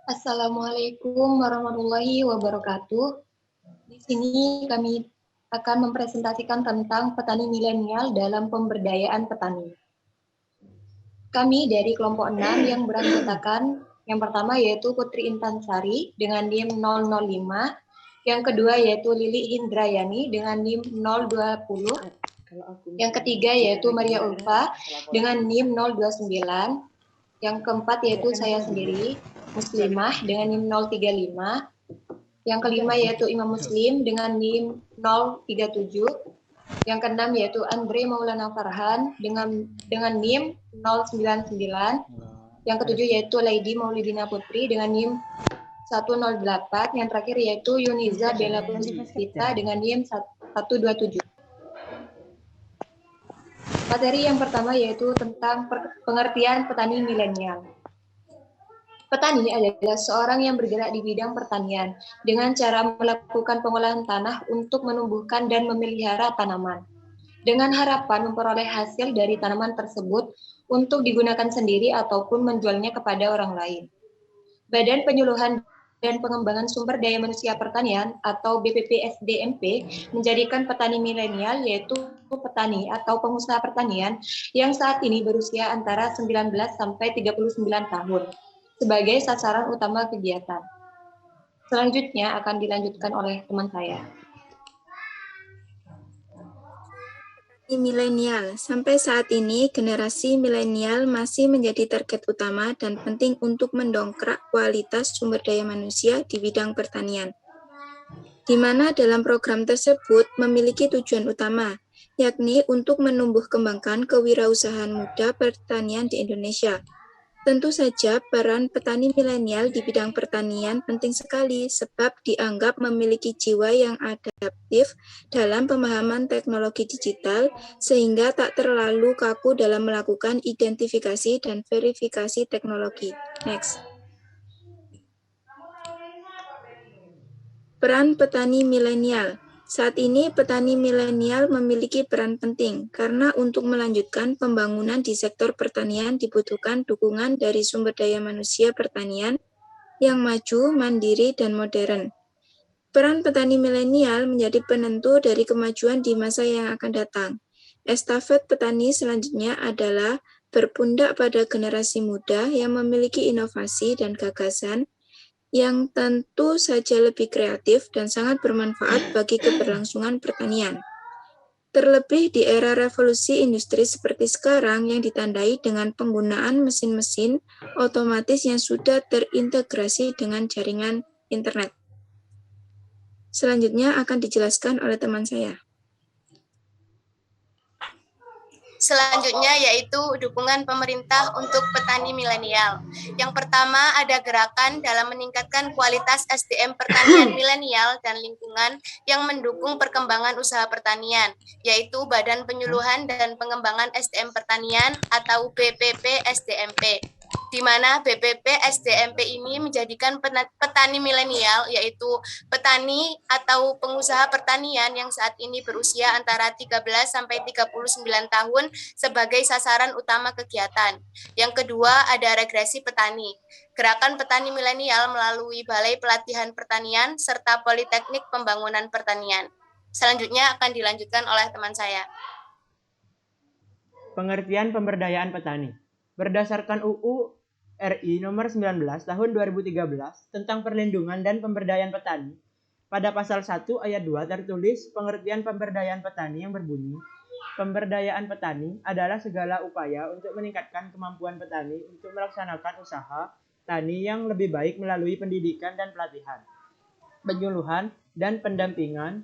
Assalamualaikum warahmatullahi wabarakatuh. Di sini kami akan mempresentasikan tentang petani milenial dalam pemberdayaan petani. Kami dari kelompok 6 yang beranggotakan yang pertama yaitu Putri Intan Sari dengan NIM 005, yang kedua yaitu Lili Hindrayani dengan NIM 020, yang ketiga yaitu Maria Ulfa dengan NIM 029, yang keempat yaitu saya sendiri, Muslimah dengan NIM 035, yang kelima yaitu Imam Muslim dengan NIM 037, yang keenam yaitu Andre Maulana Farhan dengan NIM 099, yang ketujuh yaitu Lady Maulidina Putri dengan NIM 108, yang terakhir yaitu Yuniza Bella Puspita dengan NIM 127. Materi yang pertama yaitu tentang pengertian petani milenial. Petani adalah seorang yang bergerak di bidang pertanian dengan cara melakukan pengolahan tanah untuk menumbuhkan dan memelihara tanaman, dengan harapan memperoleh hasil dari tanaman tersebut untuk digunakan sendiri ataupun menjualnya kepada orang lain. Badan Penyuluhan dan Pengembangan Sumber Daya Manusia Pertanian atau BPPSDMP menjadikan petani milenial yaitu petani atau pengusaha pertanian yang saat ini berusia antara 19 sampai 39 tahun sebagai sasaran utama kegiatan. Selanjutnya akan dilanjutkan oleh teman saya. Milenial. Sampai saat ini, generasi milenial masih menjadi target utama dan penting untuk mendongkrak kualitas sumber daya manusia di bidang pertanian, di mana dalam program tersebut memiliki tujuan utama, yakni untuk menumbuh kembangkan kewirausahaan muda pertanian di Indonesia. Tentu saja peran petani milenial di bidang pertanian penting sekali sebab dianggap memiliki jiwa yang adaptif dalam pemahaman teknologi digital sehingga tak terlalu kaku dalam melakukan identifikasi dan verifikasi teknologi. Next. Peran petani milenial. Saat ini petani milenial memiliki peran penting karena untuk melanjutkan pembangunan di sektor pertanian dibutuhkan dukungan dari sumber daya manusia pertanian yang maju, mandiri, dan modern. Peran petani milenial menjadi penentu dari kemajuan di masa yang akan datang. Estafet petani selanjutnya adalah berpundak pada generasi muda yang memiliki inovasi dan gagasan yang tentu saja lebih kreatif dan sangat bermanfaat bagi keberlangsungan pertanian. Terlebih di era revolusi industri seperti sekarang yang ditandai dengan penggunaan mesin-mesin otomatis yang sudah terintegrasi dengan jaringan internet. Selanjutnya akan dijelaskan oleh teman saya. Selanjutnya yaitu dukungan pemerintah untuk petani milenial. Yang pertama ada gerakan dalam meningkatkan kualitas SDM pertanian milenial dan lingkungan yang mendukung perkembangan usaha pertanian, yaitu Badan Penyuluhan dan Pengembangan SDM Pertanian atau BPP SDMP. Di mana BPP SDMP ini menjadikan petani milenial, yaitu petani atau pengusaha pertanian yang saat ini berusia antara 13 sampai 39 tahun sebagai sasaran utama kegiatan. Yang kedua ada regresi petani. Gerakan petani milenial melalui Balai Pelatihan Pertanian serta Politeknik Pembangunan Pertanian. Selanjutnya akan dilanjutkan oleh teman saya. Pengertian pemberdayaan petani. Berdasarkan UU RI nomor 19 tahun 2013 tentang perlindungan dan pemberdayaan petani, pada pasal 1 ayat 2 tertulis pengertian pemberdayaan petani yang berbunyi, pemberdayaan petani adalah segala upaya untuk meningkatkan kemampuan petani untuk melaksanakan usaha tani yang lebih baik melalui pendidikan dan pelatihan, penyuluhan dan pendampingan,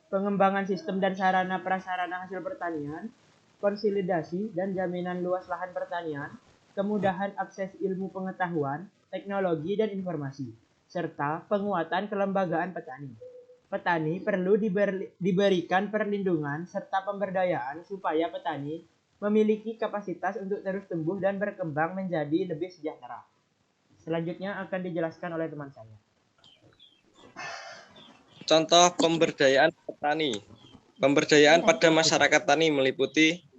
pengembangan sistem dan sarana prasarana hasil pertanian, konsolidasi dan jaminan luas lahan pertanian, kemudahan akses ilmu pengetahuan, teknologi dan informasi, serta penguatan kelembagaan petani. Petani perlu diberikan perlindungan serta pemberdayaan supaya petani memiliki kapasitas untuk terus tumbuh dan berkembang menjadi lebih sejahtera. Selanjutnya akan dijelaskan oleh teman saya. Contoh pemberdayaan petani. Pemberdayaan pada masyarakat tani meliputi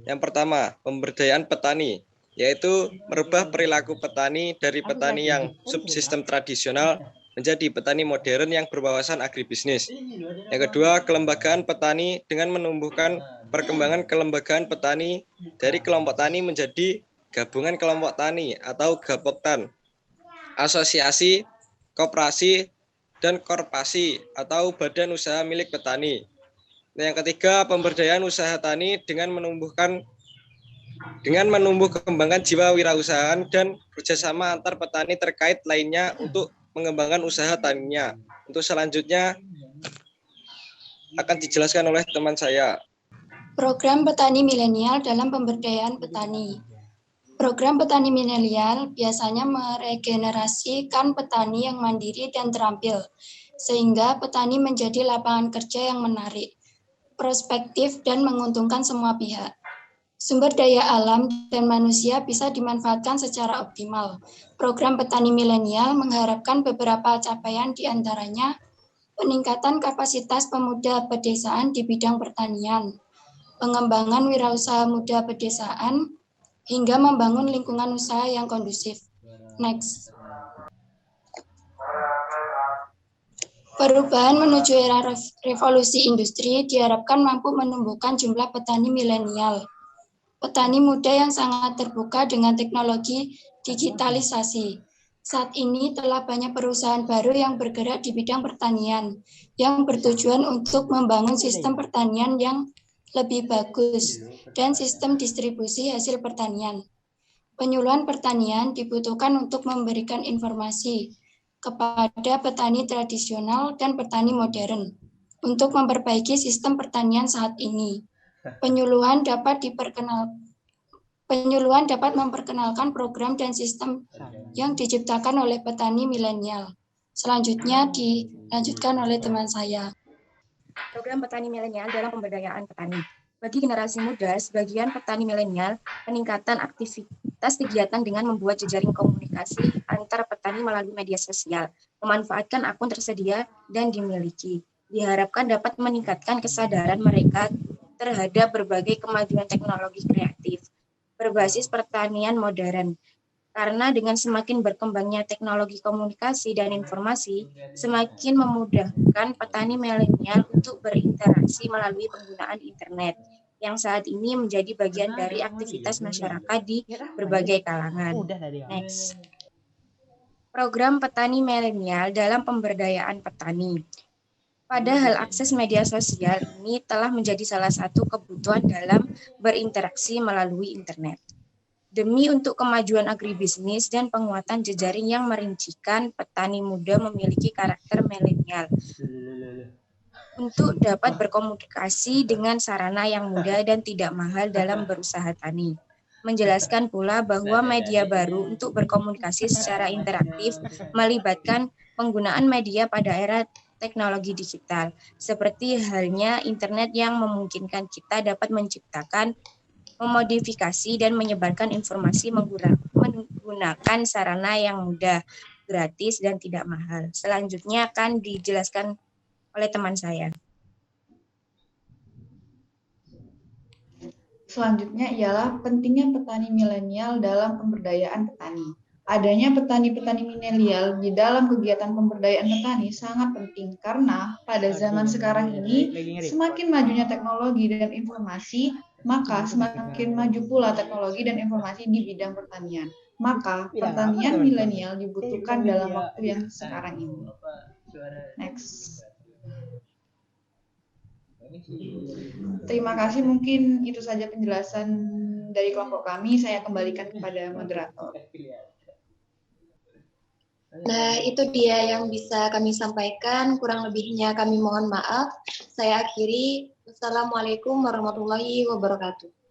yang pertama, pemberdayaan petani. yaitu merubah perilaku petani dari petani yang subsistem tradisional menjadi petani modern yang berwawasan agribisnis. Yang kedua, kelembagaan petani dengan menumbuhkan perkembangan kelembagaan petani dari kelompok tani menjadi gabungan kelompok tani atau gapoktan, asosiasi, koperasi, dan korporasi atau badan usaha milik petani. Yang ketiga, pemberdayaan usaha tani dengan menumbuh kembangkan jiwa wirausahaan dan kerjasama antar petani terkait lainnya untuk mengembangkan usaha taninya. Untuk selanjutnya akan dijelaskan oleh teman saya. Program Petani Milenial dalam Pemberdayaan Petani. Program Petani Milenial biasanya meregenerasikan petani yang mandiri dan terampil, sehingga petani menjadi lapangan kerja yang menarik, prospektif, dan menguntungkan semua pihak. Sumber daya alam dan manusia bisa dimanfaatkan secara optimal. Program Petani Milenial mengharapkan beberapa capaian, di antaranya peningkatan kapasitas pemuda pedesaan di bidang pertanian, pengembangan wirausaha muda pedesaan, hingga membangun lingkungan usaha yang kondusif. Next. Perubahan menuju era revolusi industri diharapkan mampu menumbuhkan jumlah petani milenial. Petani muda yang sangat terbuka dengan teknologi digitalisasi. Saat ini telah banyak perusahaan baru yang bergerak di bidang pertanian, yang bertujuan untuk membangun sistem pertanian yang lebih bagus dan sistem distribusi hasil pertanian. Penyuluhan pertanian dibutuhkan untuk memberikan informasi kepada petani tradisional dan petani modern untuk memperbaiki sistem pertanian saat ini. Penyuluhan dapat memperkenalkan program dan sistem yang diciptakan oleh petani milenial. Selanjutnya dilanjutkan oleh teman saya. Program Petani Milenial dalam Pemberdayaan Petani. Bagi generasi muda, sebagian petani milenial peningkatan aktivitas kegiatan dengan membuat jejaring komunikasi antar petani melalui media sosial, memanfaatkan akun tersedia dan dimiliki. Diharapkan dapat meningkatkan kesadaran mereka terhadap berbagai kemajuan teknologi kreatif berbasis pertanian modern. Karena dengan semakin berkembangnya teknologi komunikasi dan informasi, semakin memudahkan petani milenial untuk berinteraksi melalui penggunaan internet, yang saat ini menjadi bagian dari aktivitas masyarakat di berbagai kalangan. Next. Program Petani Milenial dalam Pemberdayaan Petani. Padahal akses media sosial ini telah menjadi salah satu kebutuhan dalam berinteraksi melalui internet. Demi untuk kemajuan agribisnis dan penguatan jejaring yang merincikan, petani muda memiliki karakter milenial untuk dapat berkomunikasi dengan sarana yang mudah dan tidak mahal dalam berusaha tani. Menjelaskan pula bahwa media baru untuk berkomunikasi secara interaktif melibatkan penggunaan media pada era teknologi digital, seperti halnya internet yang memungkinkan kita dapat menciptakan, memodifikasi, dan menyebarkan informasi menggunakan sarana yang mudah, gratis, dan tidak mahal. Selanjutnya akan dijelaskan oleh teman saya. Selanjutnya ialah pentingnya petani milenial dalam pemberdayaan petani. Adanya petani-petani milenial di dalam kegiatan pemberdayaan petani sangat penting karena pada zaman sekarang ini semakin majunya teknologi dan informasi, maka semakin maju pula teknologi dan informasi di bidang pertanian. Maka pertanian milenial dibutuhkan dalam waktu yang sekarang ini. Next. Terima kasih, mungkin itu saja penjelasan dari kelompok kami. Saya kembalikan kepada moderator. Nah, itu dia yang bisa kami sampaikan. Kurang lebihnya kami mohon maaf. Saya akhiri. Wassalamualaikum warahmatullahi wabarakatuh.